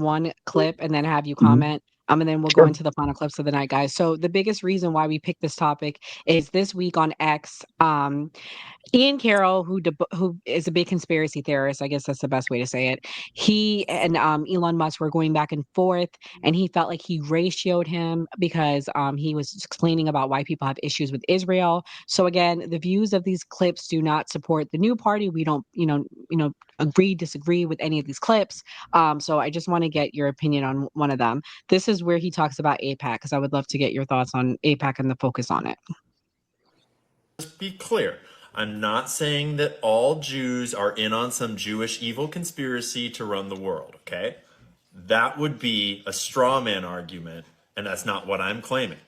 one clip and then have you Mhm. comment. And then we'll go Sure. into the final clips of the night, guys. So the biggest reason why we picked this topic is this week on X, Ian Carroll, who is a big conspiracy theorist, I guess that's the best way to say it. He and Elon Musk were going back and forth, and he felt like he ratioed him because he was explaining about why people have issues with Israel. So again, the views of these clips do not support the new party. We don't, agree, disagree with any of these clips. So I just want to get your opinion on one of them. This is where he talks about AIPAC, because I would love to get your thoughts on AIPAC and the focus on it. Just be clear. I'm not saying that all Jews are in on some Jewish evil conspiracy to run the world, okay? That would be a straw man argument, and that's not what I'm claiming.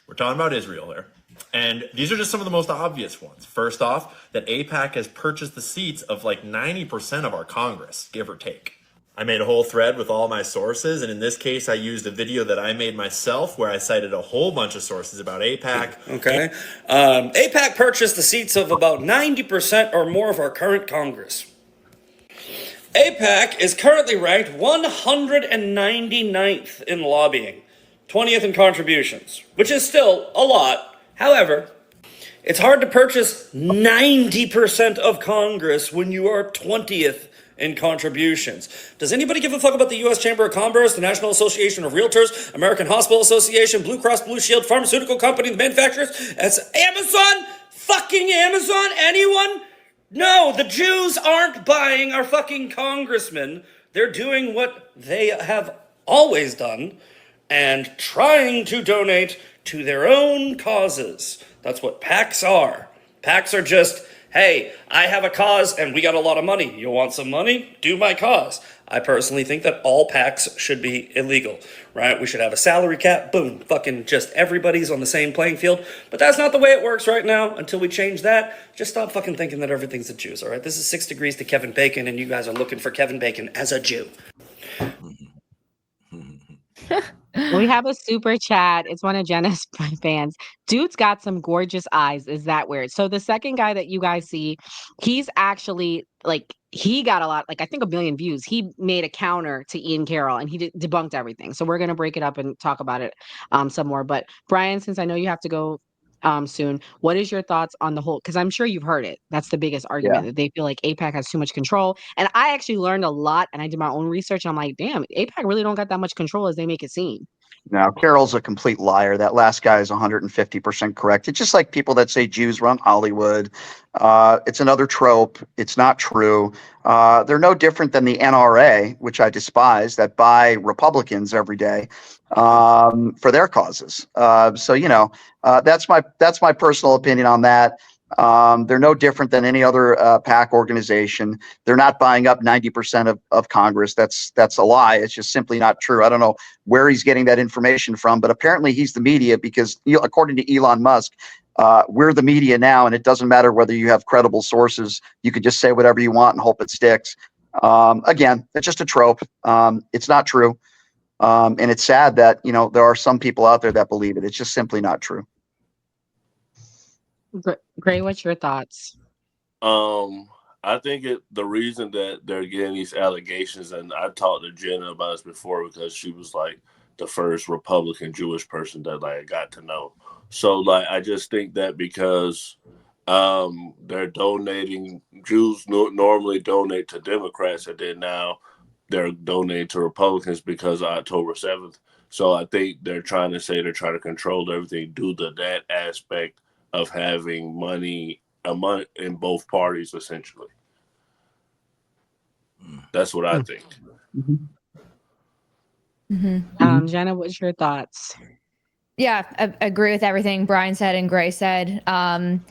We're talking about Israel here. And these are just some of the most obvious ones. First off, that AIPAC has purchased the seats of like 90% of our Congress, give or take. I made a whole thread with all my sources, and in this case, I used a video that I made myself where I cited a whole bunch of sources about AIPAC. Okay. AIPAC purchased the seats of about 90% or more of our current Congress. AIPAC is currently ranked 199th in lobbying, 20th in contributions, which is still a lot. However, it's hard to purchase 90% of Congress when you are 20th in contributions. Does anybody give a fuck about the U.S. Chamber of Commerce, the National Association of Realtors, American Hospital Association, Blue Cross Blue Shield, pharmaceutical company, the manufacturers? It's Amazon? Fucking Amazon? Anyone? No, the Jews aren't buying our fucking congressmen. They're doing what they have always done and trying to donate to their own causes. That's what PACs are. PACs are just, hey, I have a cause and we got a lot of money. You want some money? Do my cause. I personally think that all PACs should be illegal, right? We should have a salary cap. Boom. Fucking just everybody's on the same playing field. But that's not the way it works right now. Until we change that, just stop fucking thinking that everything's the Jews, all right? This is 6 degrees to Kevin Bacon, and you guys are looking for Kevin Bacon as a Jew. We have a super chat. It's one of Jenna's fans. Dude's got some gorgeous eyes. Is that weird? So the second guy that you guys see, he's actually like he got a lot, like I think a million views. He made a counter to Ian Carroll and he debunked everything. So we're gonna break it up and talk about it some more. But Brian, since I know you have to go soon, what is your thoughts on the whole? Because I'm sure you've heard it. That's the biggest Yeah. argument, that they feel like AIPAC has too much control. And I actually learned a lot, and I did my own research. And I'm like, damn, AIPAC really don't got that much control as they make it seem. Now, Carol's a complete liar. That last guy is 150% correct. It's just like people that say Jews run Hollywood. It's another trope. It's not true. They're no different than the NRA, which I despise, that buy Republicans every day for their causes. That's my personal opinion on that. They're no different than any other PAC organization. They're not buying up 90% of Congress. That's a lie. It's just simply not true. I don't know where he's getting that information from, but apparently he's the media because, according to Elon Musk, we're the media now, and it doesn't matter whether you have credible sources. You can just say whatever you want and hope it sticks. Again, it's just a trope. It's not true. And it's sad that, there are some people out there that believe it. It's just simply not true. Gray, what's your thoughts? I think the reason that they're getting these allegations, and I talked to Jenna about this before because she was like the first Republican Jewish person that I got to know. So I just think that because they're donating, Jews normally donate to Democrats, and then now they're donating to Republicans because of October 7th. So I think they're trying to control everything due to that aspect of having money in both parties, essentially. That's what I think. Jenna, what's your thoughts? Yeah, I agree with everything Brian said and Gray said. Ian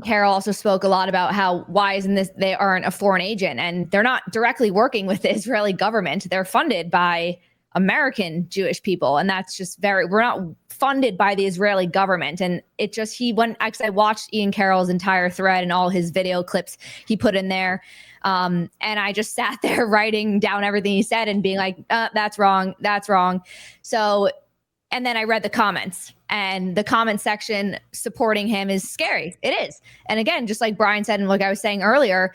Carroll also spoke a lot about how why isn't this, they aren't a foreign agent, and they're not directly working with the Israeli government. They're funded by American Jewish people. And that's just we're not funded by the Israeli government. And I watched Ian Carroll's entire thread and all his video clips he put in there. And I just sat there writing down everything he said and being like, that's wrong. That's wrong. So, and then I read the comments, and the comment section supporting him is scary. It is. And again, just like Brian said, and like I was saying earlier,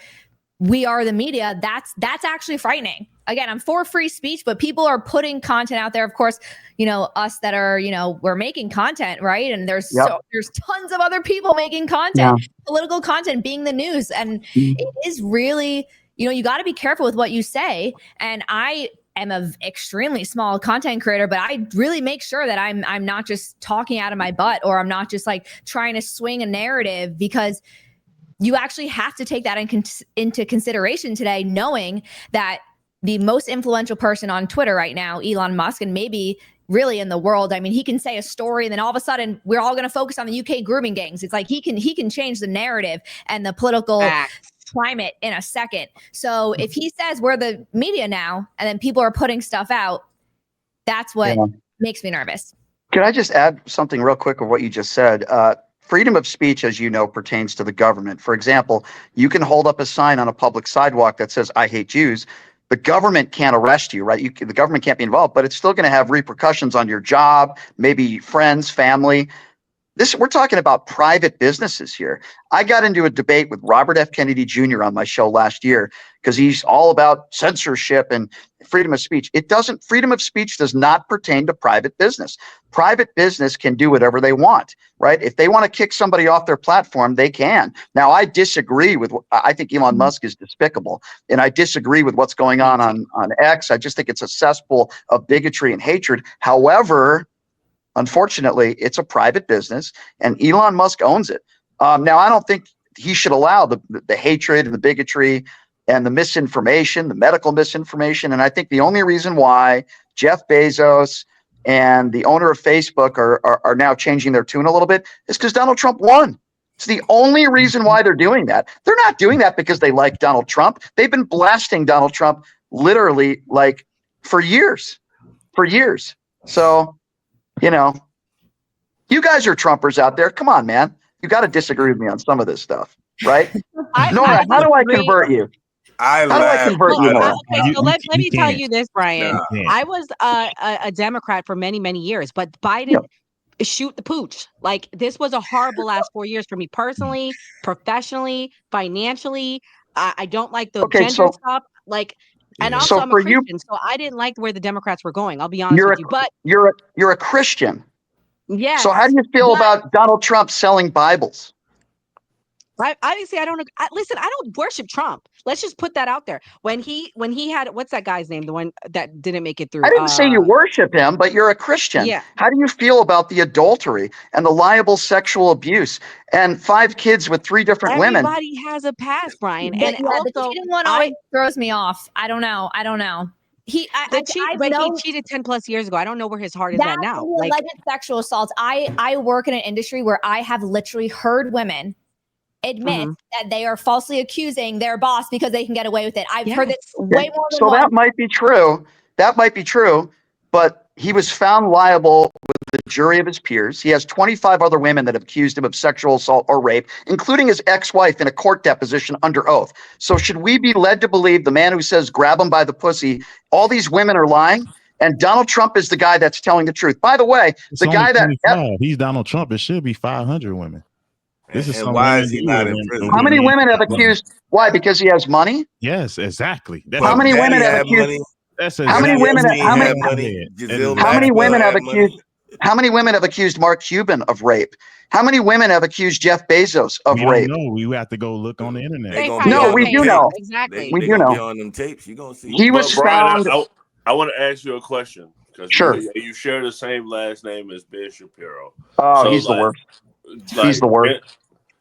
we are the media, that's actually frightening. Again, I'm for free speech, but people are putting content out there. Of course, us that are, we're making content, right? And there's tons of other people making content, political content being the news. And it is really, you got to be careful with what you say. And I am an extremely small content creator, but I really make sure that I'm not just talking out of my butt, or I'm not just like trying to swing a narrative, because you actually have to take that into consideration today, knowing that the most influential person on Twitter right now, Elon Musk, and maybe really in the world, I mean, he can say a story and then all of a sudden we're all going to focus on the UK grooming gangs. It's like he can change the narrative and the political climate in a second. So if he says we're the media now, and then people are putting stuff out, that's what makes me nervous. Can I just add something real quick of what you just said? Freedom of speech, as you know, pertains to the government. For example, you can hold up a sign on a public sidewalk that says, "I hate Jews." The government can't arrest you, right? The government can't be involved, but it's still going to have repercussions on your job, maybe friends, family. We're talking about private businesses here. I got into a debate with Robert F. Kennedy Jr. on my show last year because he's all about censorship and freedom of speech. Freedom of speech does not pertain to private business. Private business can do whatever they want, right? If they want to kick somebody off their platform, they can. Now, I think Elon Musk is despicable, and I disagree with what's going on X. I just think it's a cesspool of bigotry and hatred. However, unfortunately, it's a private business, and Elon Musk owns it. Now, I don't think he should allow the hatred and the bigotry and the misinformation, the medical misinformation. And I think the only reason why Jeff Bezos and the owner of Facebook are now changing their tune a little bit is because Donald Trump won. It's the only reason why they're doing that. They're not doing that because they like Donald Trump. They've been blasting Donald Trump literally like for years. So, you guys are Trumpers out there. Come on, man. You got to disagree with me on some of this stuff, right? Nora, how do I convert you? How do I convert you, Nora? Okay, so let me tell you this, Brian. I was a Democrat for many, many years, but Biden shoot the pooch. Like, this was a horrible last 4 years for me personally, professionally, financially. I don't like the gender stuff. Like, and also I'm a Christian, so I didn't like where the Democrats were going. I'll be honest with you. But you're a Christian. Yes. So how do you feel about Donald Trump selling Bibles? Obviously, I don't. Listen, I don't worship Trump. Let's just put that out there. When he had, what's that guy's name? The one that didn't make it through. I didn't say you worship him, but you're a Christian. Yeah. How do you feel about the adultery and the liable sexual abuse and 5 kids with 3 different women? Everybody has a past, Brian. But And also, the cheating one always throws me off. I don't know. He cheated 10 plus years ago. I don't know where his heart is at now. Like, alleged sexual assaults. I work in an industry where I have literally heard women admit that they are falsely accusing their boss because they can get away with it. I've heard this way more than once. That might be true. But he was found liable with the jury of his peers. He has 25 other women that have accused him of sexual assault or rape, including his ex-wife in a court deposition under oath. So should we be led to believe the man who says grab him by the pussy, all these women are lying? And Donald Trump is the guy that's telling the truth. By the way, the guy that he's Donald Trump, it should be 500 women. This is why is he not in prison? How many women have accused? Why? Because he has money? Yes, exactly. How many women have accused? How many women have accused Mark Cuban of rape? How many women have accused Jeff Bezos of rape? No, we have to go look on the internet. We do know. Exactly. We do know. On them tapes, you gonna see. He was found. I want to ask you a question because you share the same last name as Ben Shapiro. Oh, he's the worst. He's the worst.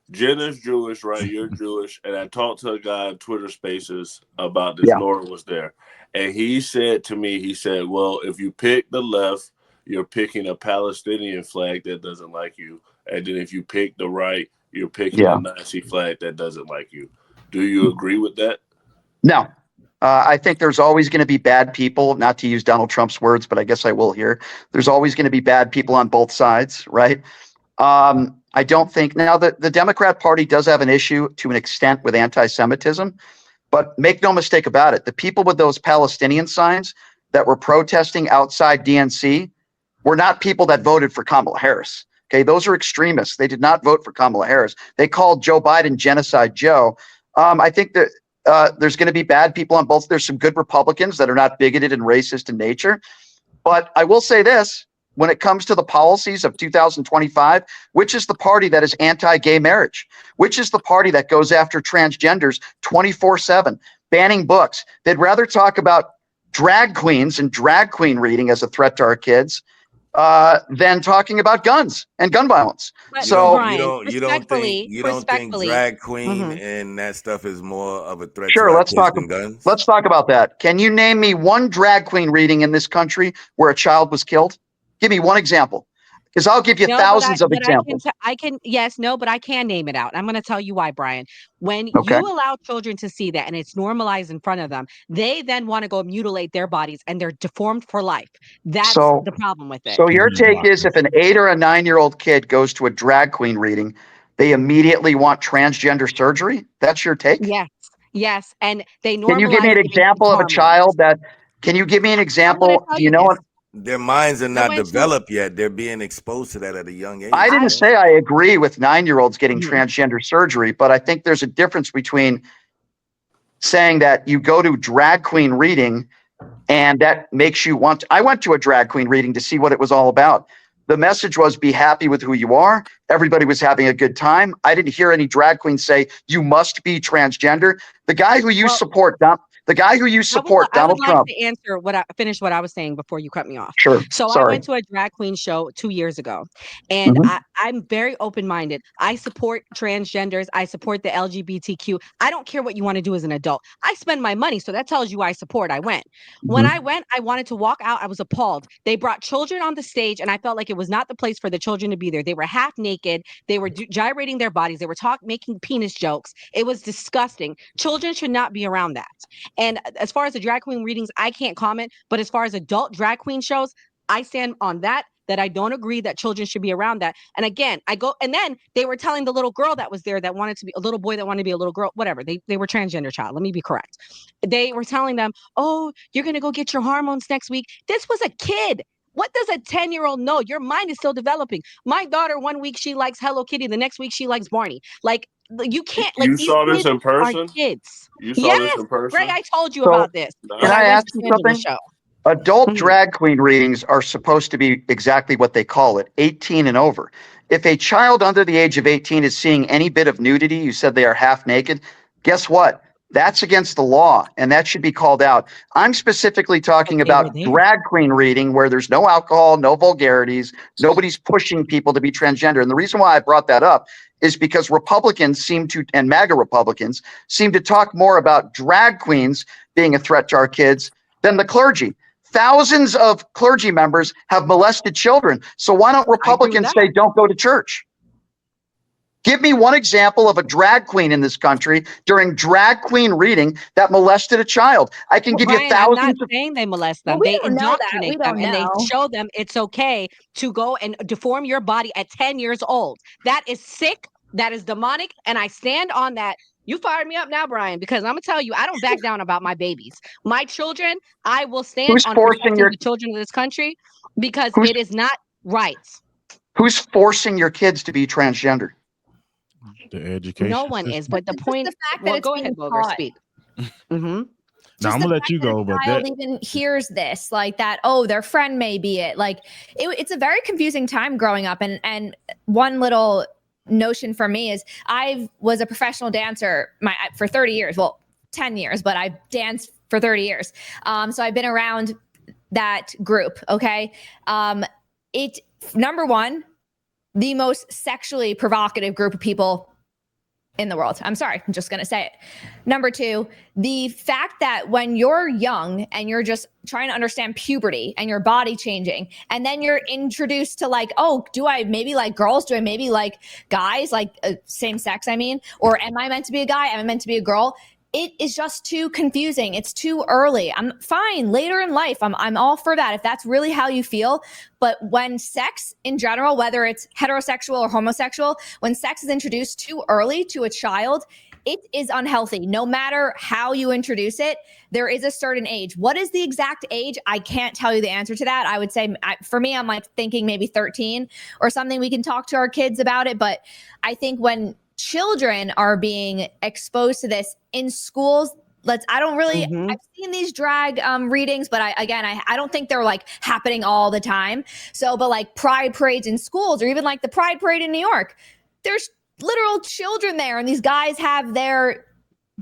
Jenna's Jewish, right? You're Jewish. And I talked to a guy on Twitter Spaces about this. Nora was there. And he said to me, well, if you pick the left, you're picking a Palestinian flag that doesn't like you. And then if you pick the right, you're picking a Nazi flag that doesn't like you. Do you agree with that? No. I think there's always going to be bad people, not to use Donald Trump's words, but I guess I will here. There's always going to be bad people on both sides, right? I don't think now that the Democrat Party does have an issue to an extent with anti-Semitism, but make no mistake about it. The people with those Palestinian signs that were protesting outside DNC were not people that voted for Kamala Harris. Okay, those are extremists. They did not vote for Kamala Harris. They called Joe Biden Genocide Joe. I think that There's going to be bad people on both. There's some good Republicans that are not bigoted and racist in nature. But I will say this, when it comes to the policies of 2025, which is the party that is anti-gay marriage? Which is the party that goes after transgenders 24/7, banning books? They'd rather talk about drag queens and drag queen reading as a threat to our kids than talking about guns and gun violence. But So Brian, you don't think respectfully, drag queen mhm. and that stuff is more of a threat to sure, our kids than guns? let's talk about that. Can you name me one drag queen reading in this country where a child was killed? Give me one example, because I'll give you thousands of examples. But I can name it out. I'm going to tell you why, Brian. When Okay. you allow children to see that and it's normalized in front of them, they then want to go mutilate their bodies and they're deformed for life. That's So, the problem with it. so your take is if an 8 or a 9-year-old kid goes to a drag queen reading, they immediately want transgender surgery? That's your take? Yes, yes. And they normalize Can you give me an giving example of a hormones. child that, can you give me an I'm going to example? tell Do you you know this. what? Their minds are I not went to developed yet. They're being exposed to that at a young age. I didn't say I agree with 9-year-olds getting Mhm. transgender surgery, but I think there's a difference between saying that you go to drag queen reading and that makes you want to. I went to a drag queen reading to see what it was all about. The message was be happy with who you are. Everybody was having a good time. I didn't hear any drag queens say you must be transgender. The guy who you Well, support, I would Donald like Trump. to answer finish what I was saying before you cut me off. Sure. So I Sorry. went to a drag queen show 2 years ago, and Mhm. I'm very open-minded. I support transgenders. I support the LGBTQ. I don't care what you want to do as an adult. I spend my money, so that tells you I support. I went. When I Mhm. went, I wanted to walk out. I was appalled. They brought children on the stage, and I felt like it was not the place for the children to be there. They were half naked. They were gyrating their bodies. They were making penis jokes. It was disgusting. Children should not be around that. And as far as the drag queen readings, I can't comment. But as far as adult drag queen shows, I stand on that I don't agree that children should be around that. And again, and then they were telling the little girl that was there that wanted to be a little boy that wanted to be a little girl, whatever. They were transgender child. Let me be correct. They were telling them, oh, you're going to go get your hormones next week. This was a kid. What does a 10-year-old know? Your mind is still developing. My daughter, one week she likes Hello Kitty. The next week she likes Barney. Like, you can't, like, You these saw this kids in are person? kids. You saw this Yes, in Ray, person? I told you So about this can when Nah. I I went ask to you San Angelo something? show. Adult Mhm. drag queen readings are supposed to be exactly what they call it, 18 and over. If a child under the age of 18 is seeing any bit of nudity, you said they are half naked, guess what? That's against the law, and that should be called out. I'm specifically But talking they were about there. drag queen reading where there's no alcohol, no vulgarities, nobody's pushing people to be transgender. And the reason why I brought that up is because Republicans and MAGA Republicans seem to talk more about drag queens being a threat to our kids than the clergy. Thousands of clergy members have molested children. So why don't I agree with Republicans say that. don't go to church? Give me one example of a drag queen in this country during drag queen reading that molested a child. I can Well, give you Brian, I'm not thousands of. saying they molest Well, them. we They don't know that. We indoctrinate them don't and they know. show them it's okay to go and deform your body at 10 years old. That is sick. That is demonic. And I stand on that. You fired me up now, Brian, because I'm going to tell you, I don't back down about my babies. My children, I will stand Who's on forcing protecting your the children of this country because who's it is not right. who's forcing your kids to be transgender? The No education one is. system. But the Just point, the fact that well, it's go being ahead, Boger, taught. speak. Hmm. Now Just I'm the gonna let fact you that go, a but child that even hears this, like that, oh, their friend may be it. Like it's a very confusing time growing up. And one little notion for me is I was a professional dancer for 30 years. Well, 10 years, but I've danced for 30 years. So I've been around that group. Okay. It number one, the most sexually provocative group of people in the world. I'm sorry, I'm just going to say it. Number two, the fact that when you're young and you're just trying to understand puberty and your body changing, and then you're introduced to like, oh, do I maybe like girls? Do I maybe like guys, like same sex, I mean? Or am I meant to be a guy? Am I meant to be a girl? It is just too confusing. It's too early. I'm fine later in life. I'm all for that if that's really how you feel. But when sex in general, whether it's heterosexual or homosexual, when sex is introduced too early to a child, it is unhealthy. No matter how you introduce it, there is a certain age. What is the exact age? I can't tell you the answer to that. I would say for me, I'm like thinking maybe 13 or something. We can talk to our kids about it. But I think when children are being exposed to this in schools. I've seen these drag readings, but I don't think they're like happening all the time. So, but like pride parades in schools, or even like the pride parade in New York, there's literal children there, and these guys have their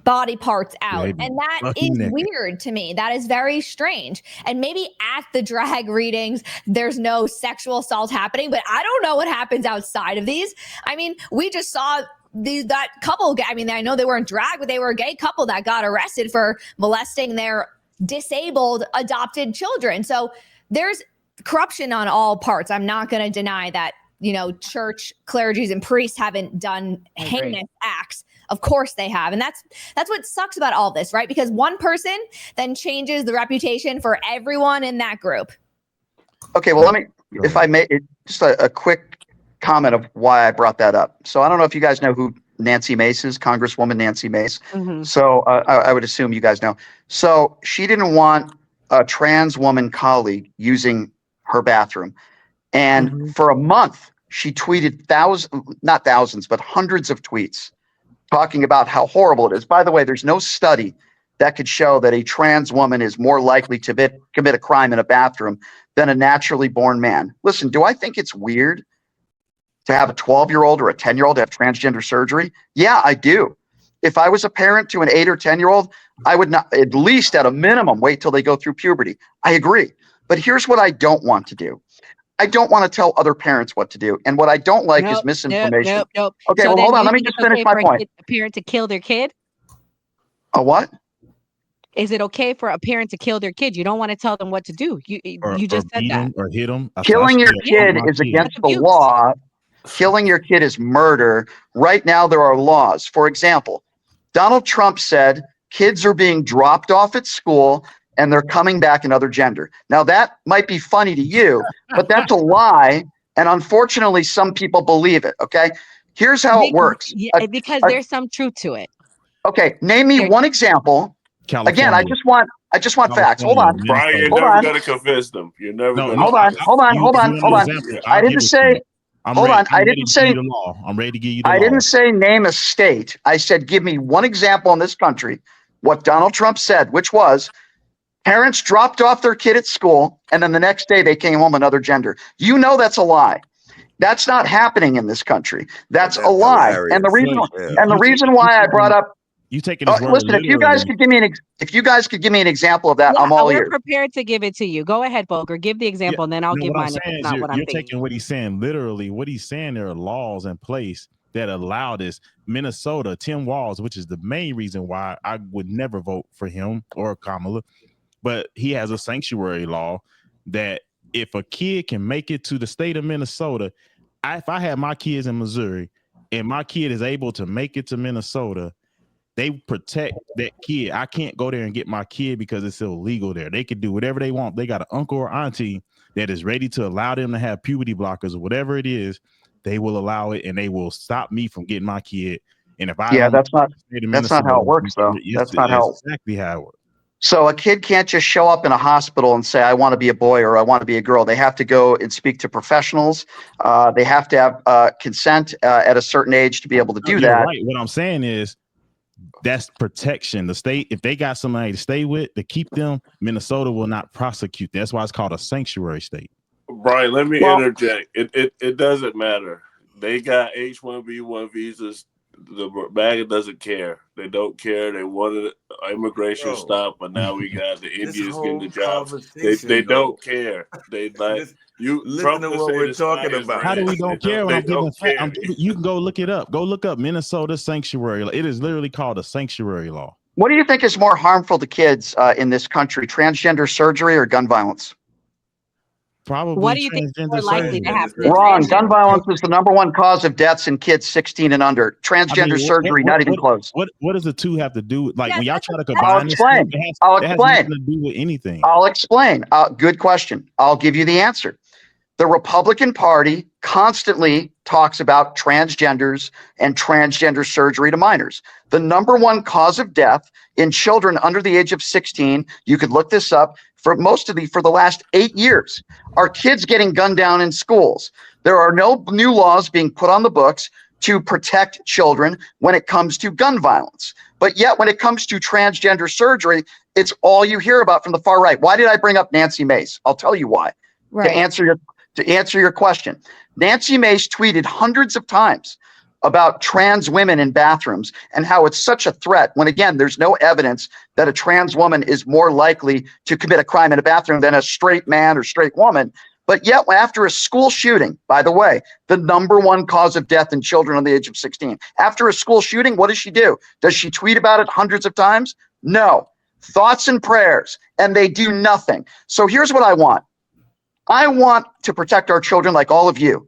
body parts out. Maybe. And that is weird to me. That is very strange. And maybe at the drag readings, there's no sexual assault happening, but I don't know what happens outside of these. I mean, we just saw that couple, I mean, I know they weren't drag, but they were a gay couple that got arrested for molesting their disabled adopted children. So there's corruption on all parts. I'm not going to deny that, you know, church clergies and priests haven't done heinous acts. Of course they have. And that's what sucks about all this, right? Because one person then changes the reputation for everyone in that group. Okay, well, let me, if I may, just a quick comment of why I brought that up. So I don't know if you guys know who Nancy Mace is, Congresswoman Nancy Mace. So I would assume you guys know. So she didn't want a trans woman colleague using her bathroom. And for a month, she tweeted not thousands, but hundreds of tweets talking about how horrible it is. By the way, there's no study that could show that a trans woman is more likely to commit a crime in a bathroom than a naturally born man. Listen, do I think it's weird to have a 12-year-old or a 10-year-old have transgender surgery? Yeah, I do. If I was a parent to an 8 or 10-year-old, I would not, at least at a minimum, wait till they go through puberty. I agree. But here's what I don't want to do. I don't want to tell other parents what to do. And what I don't like is misinformation. Nope. Okay, So well, hold on. Let me it's just finish okay my for point. a parent to kill their kid? A what? Is it okay for a parent to kill their kid? You don't want to tell them what to do. You just said beat that. them or hit them. Killing your kid is against the law. Killing your kid is murder. Right now, there are laws. For example, Donald Trump said kids are being dropped off at school and they're coming back another gender. Now, that might be funny to you, but that's a lie. And unfortunately, some people believe it. Okay. Here's how it works. Because there's some truth to it. Okay. Name me one example. California. Again, I just want facts. Hold on. Brian, you're never going to convince them. You're never going to. Hold on. I didn't say. Hold on. I didn't say. I'm ready to give you the law. I didn't say name a state. I said give me one example in this country. What Donald Trump said, which was parents dropped off their kid at school and then the next day they came home another gender. You know that's a lie. That's not happening in this country. That's a lie. Hilarious. And the reason why I brought up. You taking this word listen, if you guys could give me an example of that, I'm all ears. We're prepared to give it to you. Go ahead, Volker. Give the example, and then I'll give mine. You're taking what he's saying literally. What he's saying, there are laws in place that allow this. Minnesota, Tim Walz, which is the main reason why I would never vote for him or Kamala, but he has a sanctuary law that if a kid can make it to the state of Minnesota, if I had my kids in Missouri and my kid is able to make it to Minnesota, they protect that kid. I can't go there and get my kid because it's illegal there. They can do whatever they want. They got an uncle or auntie that is ready to allow them to have puberty blockers or whatever it is. They will allow it, and they will stop me from getting my kid. And if I that's not how it works, though. That's not how exactly how it works. So a kid can't just show up in a hospital and say, I want to be a boy or I want to be a girl. They have to go and speak to professionals. They have to have consent at a certain age to be able to do that. Right. What I'm saying is that's protection. The state, if they got somebody to stay with, to keep them, Minnesota will not prosecute. That's why it's called a sanctuary state. Brian, let me interject. It doesn't matter. They got H-1B1 visas. The MAGA doesn't care. They don't care. They wanted immigration stop, but now we got the Indians getting the jobs. They don't care. They like you. Listen Trump to what we're talking about. How do we don't care? You can go look it up. Go look up Minnesota sanctuary. It is literally called a sanctuary law. What do you think is more harmful to kids in this country, transgender surgery or gun violence? Probably. What do you think is more likely to happen? Wrong. Gun violence is the #1 cause of deaths in kids 16 and under. Transgender surgery, not even close. What does the two have to do? Like when y'all try to combine this, I'll explain. It has nothing to do with anything. I'll explain. Good question. I'll give you the answer. The Republican Party constantly talks about transgenders and transgender surgery to minors. The #1 cause of death in children under the age of 16, you could look this up, for the last 8 years, are kids getting gunned down in schools. There are no new laws being put on the books to protect children when it comes to gun violence. But yet when it comes to transgender surgery, it's all you hear about from the far right. Why did I bring up Nancy Mace? I'll tell you why. Right. To answer your question, Nancy Mace tweeted hundreds of times about trans women in bathrooms and how it's such a threat when, again, there's no evidence that a trans woman is more likely to commit a crime in a bathroom than a straight man or straight woman. But yet after a school shooting, by the way, the #1 cause of death in children under the age of 16, after a school shooting, what does she do? Does she tweet about it hundreds of times? No. Thoughts and prayers, and they do nothing. So here's what I want. I want to protect our children like all of you.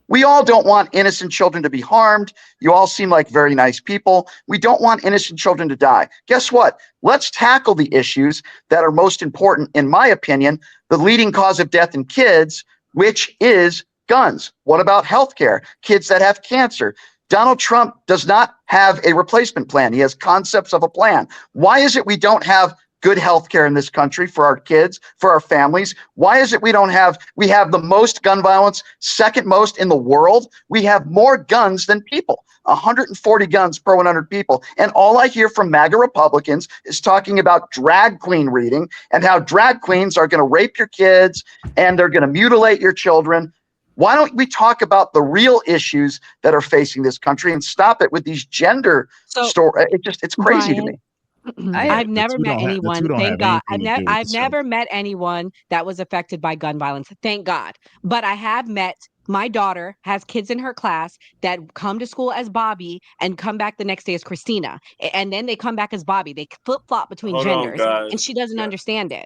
We all don't want innocent children to be harmed. You all seem like very nice people. We don't want innocent children to die. Guess what? Let's tackle the issues that are most important, in my opinion, the leading cause of death in kids, which is guns. What about healthcare? Kids that have cancer. Donald Trump does not have a replacement plan. He has concepts of a plan. Why is it we don't have good health care in this country for our kids, for our families? Why is it we have the most gun violence, second most in the world? We have more guns than people, 140 guns per 100 people. And all I hear from MAGA Republicans is talking about drag queen reading and how drag queens are going to rape your kids and they're going to mutilate your children. Why don't we talk about the real issues that are facing this country and stop it with these gender stories? It's crazy to me. I've never met anyone, thank God. I've never never met anyone that was affected by gun violence, thank God. But I have met, my daughter has kids in her class that come to school as Bobby and come back the next day as Christina. And then they come back as Bobby. They flip-flop between Hold on, genders. guys. And she doesn't understand it.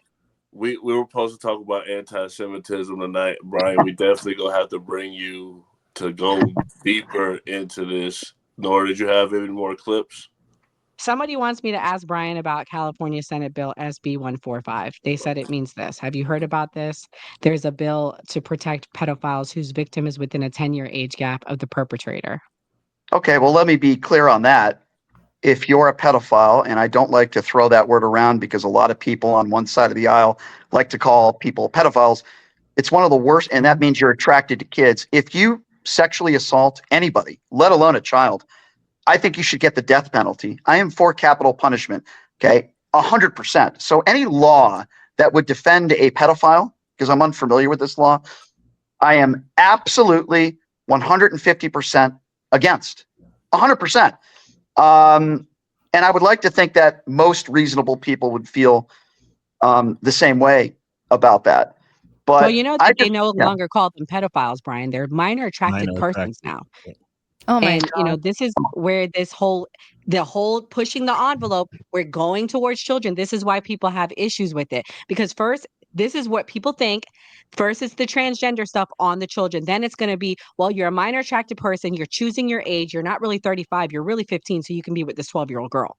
We were supposed to talk about anti-Semitism tonight, Brian. We definitely gonna have to bring you to go deeper into this. Nor did you have any more clips? Somebody wants me to ask Brian about California Senate Bill SB 145. They said it means this. Have you heard about this? There's a bill to protect pedophiles whose victim is within a 10-year age gap of the perpetrator. Okay, well, let me be clear on that. If you're a pedophile, and I don't like to throw that word around because a lot of people on one side of the aisle like to call people pedophiles, it's one of the worst, and that means you're attracted to kids. If you sexually assault anybody, let alone a child, I think you should get the death penalty. I am for capital punishment, okay, 100%. So any law that would defend a pedophile, because I'm unfamiliar with this law, I am absolutely 150% against, 100%. And I would like to think that most reasonable people would feel the same way about that. But well, you know that they no longer call them pedophiles, Brian. They're minor attracted persons now. Oh my And, God. you know, this is where the whole pushing the envelope, we're going towards children. This is why people have issues with it. Because first, this is what people think. First, it's the transgender stuff on the children. Then it's going to be, well, you're a minor attracted person. You're choosing your age. You're not really 35. You're really 15. So you can be with this 12-year-old girl.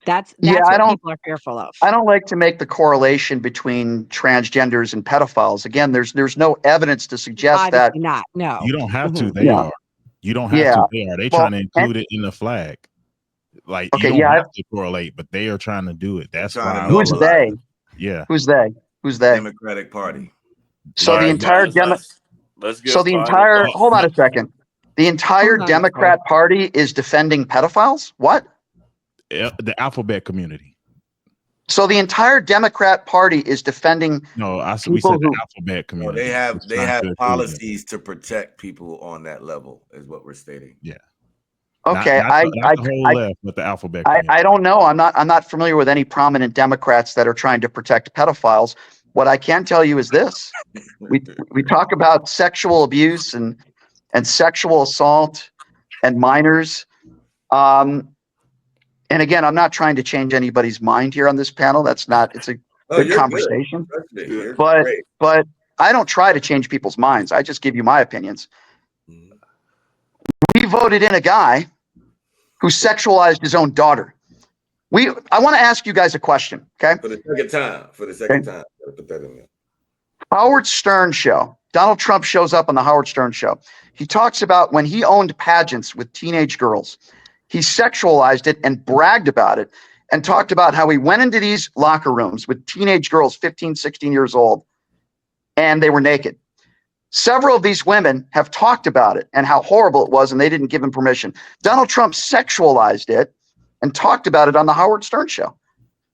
That's what people are fearful of. I don't like to make the correlation between transgenders and pedophiles. Again, there's no evidence to suggest Obviously that. not. No. You don't have to. Mhm. They are. You don't have to. They are. They trying to include it in the flag. Like you don't have to correlate, but they are trying to do it. That's why. Who's they? Yeah. Who's they? Who's they? Democratic Party. So the entire hold on a second. The entire Democrat Party is defending pedophiles? What? The alphabet community. So the entire Democrat Party is defending. No, we said the alphabet community. No, they have policies to protect people on that level, is what we're stating. Yeah. Okay, not the whole left, but the alphabet. I don't know. I'm not familiar with any prominent Democrats that are trying to protect pedophiles. What I can tell you is this: we talk about sexual abuse and sexual assault and minors. And again, I'm not trying to change anybody's mind here on this panel. It's a good conversation. Good. But I don't try to change people's minds. I just give you my opinions. We voted in a guy who sexualized his own daughter. I want to ask you guys a question, okay? For the second time. Put that in there. Howard Stern show. Donald Trump shows up on the Howard Stern show. He talks about when he owned pageants with teenage girls. He sexualized it and bragged about it and talked about how he went into these locker rooms with teenage girls, 15, 16 years old, and they were naked. Several of these women have talked about it and how horrible it was, and they didn't give him permission. Donald Trump sexualized it and talked about it on the Howard Stern show.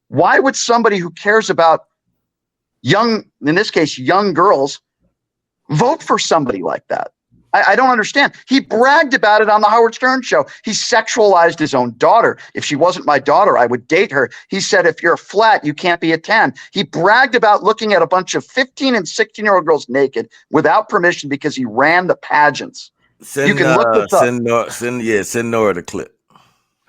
Why would somebody who cares about young, in this case, young girls, vote for somebody like that? I don't understand. He bragged about it on the Howard Stern show. He sexualized his own daughter. If she wasn't my daughter, I would date her. He said, if you're a flat, you can't be a 10. He bragged about looking at a bunch of 15 and 16-year-old girls naked without permission because he ran the pageants. You can look this up. Send Nora the clip.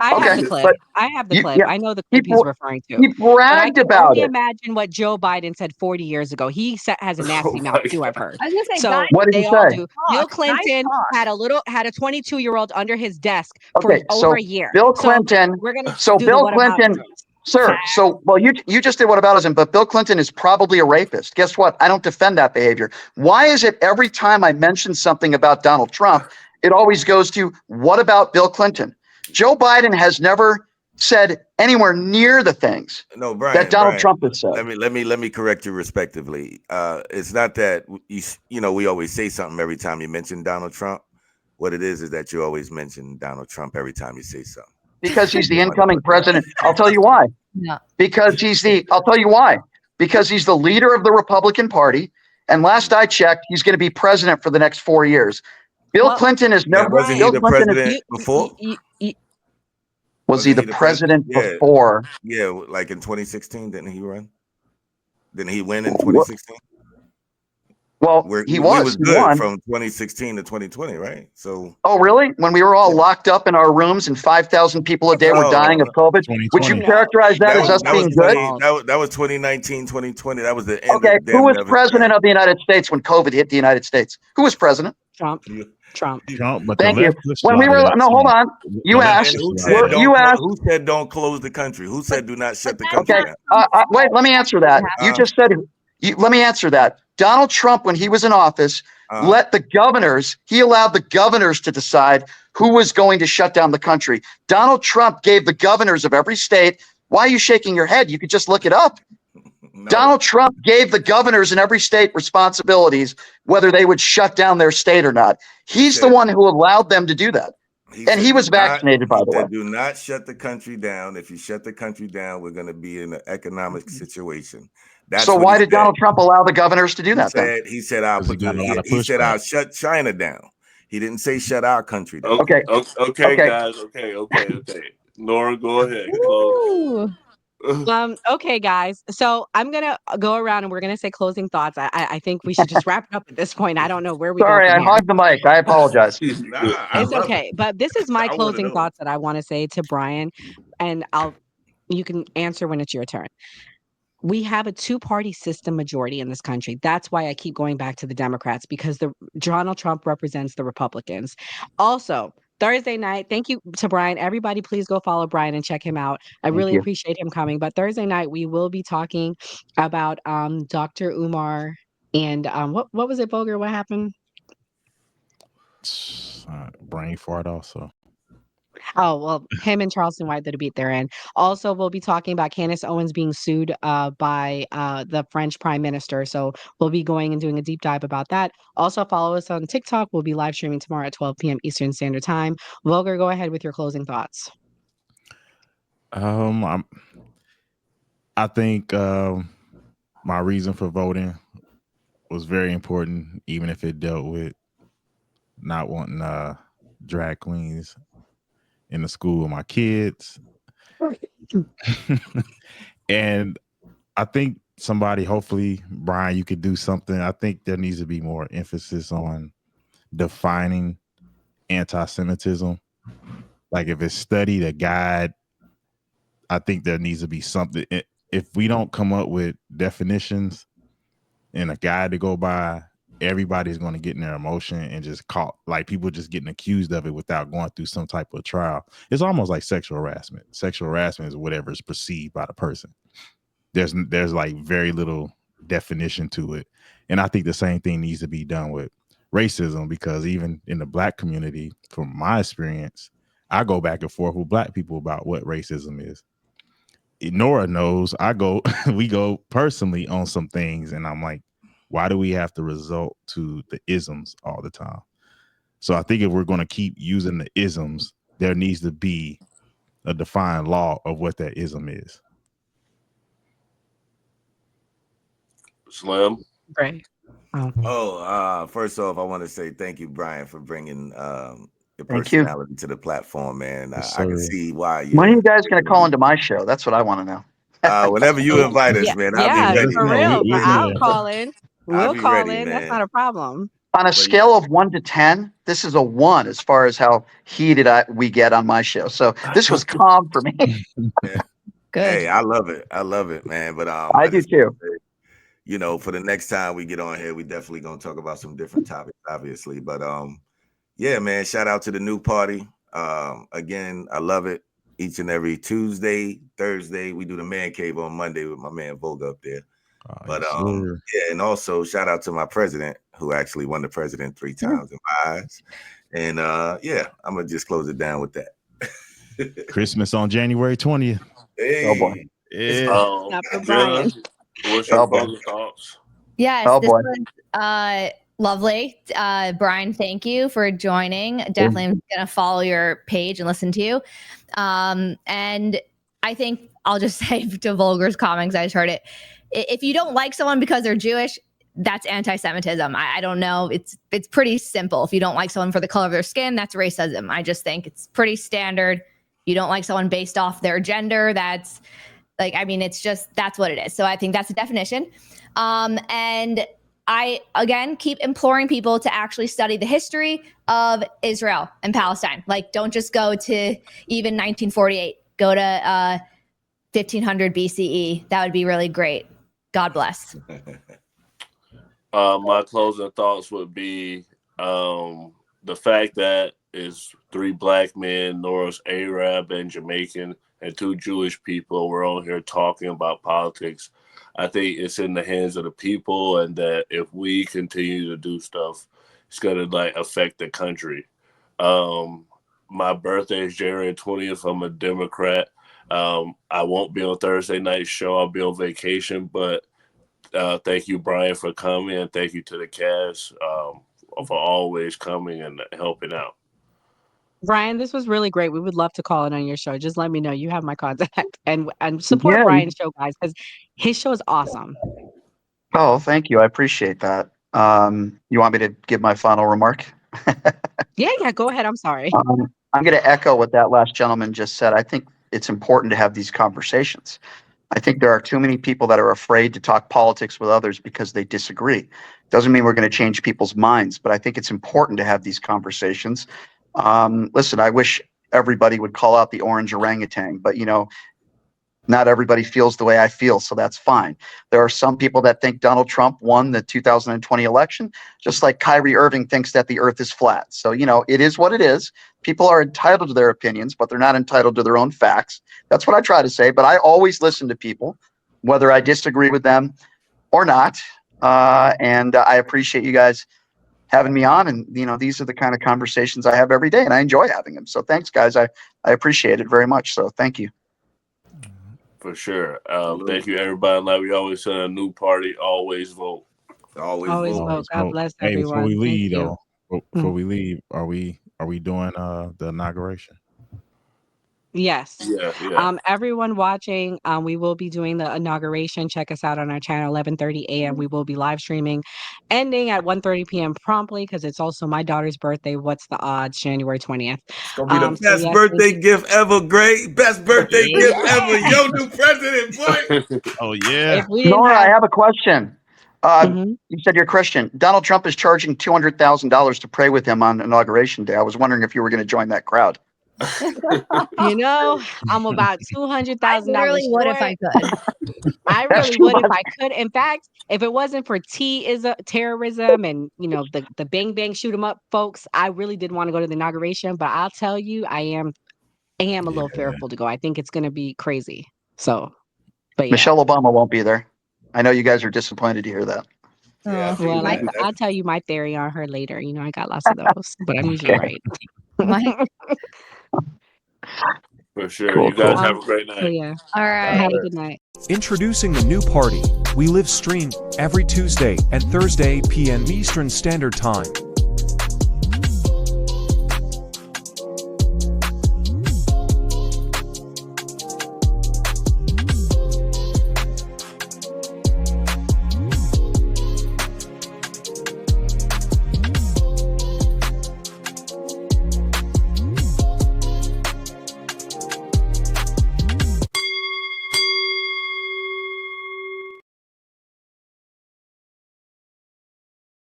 I have the clip. I have the clip. I know the clip he's referring to. He bragged about it. Imagine what Joe Biden said 40 years ago. He has a nasty mouth too, I've heard. I was gonna say, so what did he say? Bill Clinton had a 22-year-old under his desk for over a year. Bill Clinton. We're gonna Bill Clinton. Sir, you just did whataboutism, but Bill Clinton is probably a rapist. Guess what? I don't defend that behavior. Why is it every time I mention something about Donald Trump, it always goes to what about Bill Clinton? Joe Biden has never said anywhere near the things that Donald Trump has said. Let me correct you respectively. It's not that we always say something every time you mention Donald Trump. What it is that you always mention Donald Trump every time you say something. Because he's the incoming president. I'll tell you why. No. I'll tell you why. Because he's the leader of the Republican Party. And last I checked, he's going to be president for the next 4 years. Bill Clinton is never. Wasn't he the president before? Was he the president before? Yeah, like in 2016, didn't he run? Didn't he win in 2016? Well, he was good from 2016 to 2020, right? So. Oh, really? When we were all locked up in our rooms and 5,000 people a day were dying of COVID, would you characterize that as us being good? That was 2019, 2020. That was the end. Okay, who was president of the United States when COVID hit the United States? Who was president? Trump. But thank you. When we were hold on. You asked. Who said don't close the country? Who said do not shut the country down? Wait. Let me answer that. You just said. Let me answer that. Donald Trump, when he was in office, allowed the governors to decide who was going to shut down the country. Donald Trump gave the governors of every state. Why are you shaking your head? You could just look it up. No. Donald Trump gave the governors in every state responsibilities, whether they would shut down their state or not. He's the one who allowed them to do that. He was vaccinated, by the way. Do not shut the country down. If you shut the country down, we're going to be in an economic situation. So why did Donald Trump allow the governors to do that? He said I'll shut China down. He didn't say shut our country down. Okay, guys. Okay. Nora, go ahead. Okay, guys. So I'm gonna go around and we're gonna say closing thoughts. I think we should just wrap it up at this point. I don't know where we. Sorry, I hogged the mic. I apologize. It's okay, but this is my closing thoughts that I want to say to Brian, and you can answer when it's your turn. We have a two-party system majority in this country. That's why I keep going back to the Democrats, because Donald Trump represents the Republicans. Also, Thursday night, thank you to Brian. Everybody, please go follow Brian and check him out. I really appreciate him coming. But Thursday night, we will be talking about Dr. Umar and what was it, Boger? What happened? Brain fart also. Oh, well, him and Charleston White, the debate they're in. Also, we'll be talking about Candace Owens being sued by the French Prime Minister. So we'll be going and doing a deep dive about that. Also, follow us on TikTok. We'll be live streaming tomorrow at 12 p.m. Eastern Standard Time. Volker, go ahead with your closing thoughts. I think my reason for voting was very important, even if it dealt with not wanting drag queens in the school with my kids. And I think hopefully, Brian, you could do something. I think there needs to be more emphasis on defining anti-Semitism. Like if it's studied, a guide, I think there needs to be something. If we don't come up with definitions and a guide to go by, everybody's going to get in their emotion and just caught, like people just getting accused of it without going through some type of trial. It's almost like sexual harassment. Sexual harassment is whatever is perceived by the person. There's like very little definition to it. And I think the same thing needs to be done with racism, because even in the Black community, from my experience, I go back and forth with Black people about what racism is. Nora knows we go personally on some things, and I'm like, Why do we have to resort to the isms all the time? So I think if we're going to keep using the isms, there needs to be a defined law of what that ism is. Slim. Right. First off, I want to say thank you, Brian, for bringing your Thank you. personality to the platform, man. Yes, I can sir. see why When are you. you guys going to call into my show? That's what I want to know. Whenever you invite us, Yeah, man, I'll be yeah, Let ready, us for know. man. real. I'll Yeah. call in. I'll We'll be call ready, in. That's man. not a problem. On a But scale of 1 to 10, this is a 1 as far as how heated we get on my show. So this was calm for me. yeah, Good. hey, I love it, man. But I do just too. you know, for the next time we get on here, we definitely gonna talk about some different topics, obviously. But yeah, man, shout out to the new party. Again, I love it. Each and every Tuesday, Thursday, we do the man cave on Monday with my man Volga up there. But Yes, sir. yeah, and also shout out to my president who actually won the president 3 times in my eyes. And yeah, I'm gonna just close it down with that. Christmas on January 20th. Hey, Oh boy. Yeah. Not for Jenna, Brian. what's your Oh boy. closing thoughts? Yes, Oh this boy. was lovely. Brian, thank you for joining. Definitely am going to follow your page and listen to you. And I think I'll just say to Vulgar's comments, I just heard it. If you don't like someone because they're Jewish, that's anti-Semitism. I don't know. It's pretty simple. If you don't like someone for the color of their skin, that's racism. I just think it's pretty standard. You don't like someone based off their gender, that's like, I mean, it's just, that's what it is. So I think that's the definition. And I, again, keep imploring people to actually study the history of Israel and Palestine. Like, don't just go to even 1948. Go to 1500 BCE. That would be really great. God bless. My closing thoughts would be the fact that it's 3 black men, Norris Arab and Jamaican, and 2 Jewish people. We're on here talking about politics. I think it's in the hands of the people, and that if we continue to do stuff, it's gonna like affect the country. My birthday is January 20th. I'm a Democrat. I won't be on Thursday night show. I'll be on vacation, but thank you, Brian, for coming, and thank you to the cast for always coming and helping out. Brian, this was really great. We would love to call in on your show. Just let me know. You have my contact and support Yeah. Brian's show, guys, because his show is awesome. Oh, thank you. I appreciate that. You want me to give my final remark? Yeah, go ahead. I'm sorry. I'm going to echo what that last gentleman just said. I think it's important to have these conversations. I think there are too many people that are afraid to talk politics with others because they disagree. Doesn't mean we're going to change people's minds, but I think it's important to have these conversations. Listen, I wish everybody would call out the orange orangutan, but not everybody feels the way I feel, so that's fine. There are some people that think Donald Trump won the 2020 election, just like Kyrie Irving thinks that the earth is flat. So, it is what it is. People are entitled to their opinions, but they're not entitled to their own facts. That's what I try to say, but I always listen to people, whether I disagree with them or not. And I appreciate you guys having me on. And, these are the kind of conversations I have every day, and I enjoy having them. So thanks, guys. I appreciate it very much. So thank you. For sure. Thank you, everybody. Like we always say, a new party, always vote. Always vote. vote. Always God vote. bless Hey, everyone. before we Thank leave, you. though, before we leave, are we doing the inauguration? Yes. Yeah. Everyone watching, we will be doing the inauguration. Check us out on our channel, 11:30 a.m. We will be live streaming, ending at 1:30 p.m. promptly because it's also my daughter's birthday. What's the odds? January 20th. It's gonna be the So best yes, birthday gift ever, great. Best birthday gift ever. Yo, new president, boy. Oh yeah. if we didn't Nora, I have, have a question. Mhm. You said you're Christian. Donald Trump is charging $200,000 to pray with him on Inauguration Day. I was wondering if you were going to join that crowd. I'm about I $200,000 literally would if short. I could. I That's really too would if much. I could. In fact, if it wasn't for terrorism and the bang bang shoot 'em up folks, I really did want to go to the inauguration. But I'll tell you, I am a little fearful to go. I think it's going to be crazy. So, but yeah. Michelle Obama won't be there. I know you guys are disappointed to hear that. Yeah, Oh, Well, my, I'll tell you my theory on her later. I got lots of those, but I'm usually Okay. right. my For For sure. Cool, You guys cool. have a great So night. yeah, All right. have a good night. Introducing the new party. We live stream every Tuesday and Thursday p.m. Eastern Standard Time.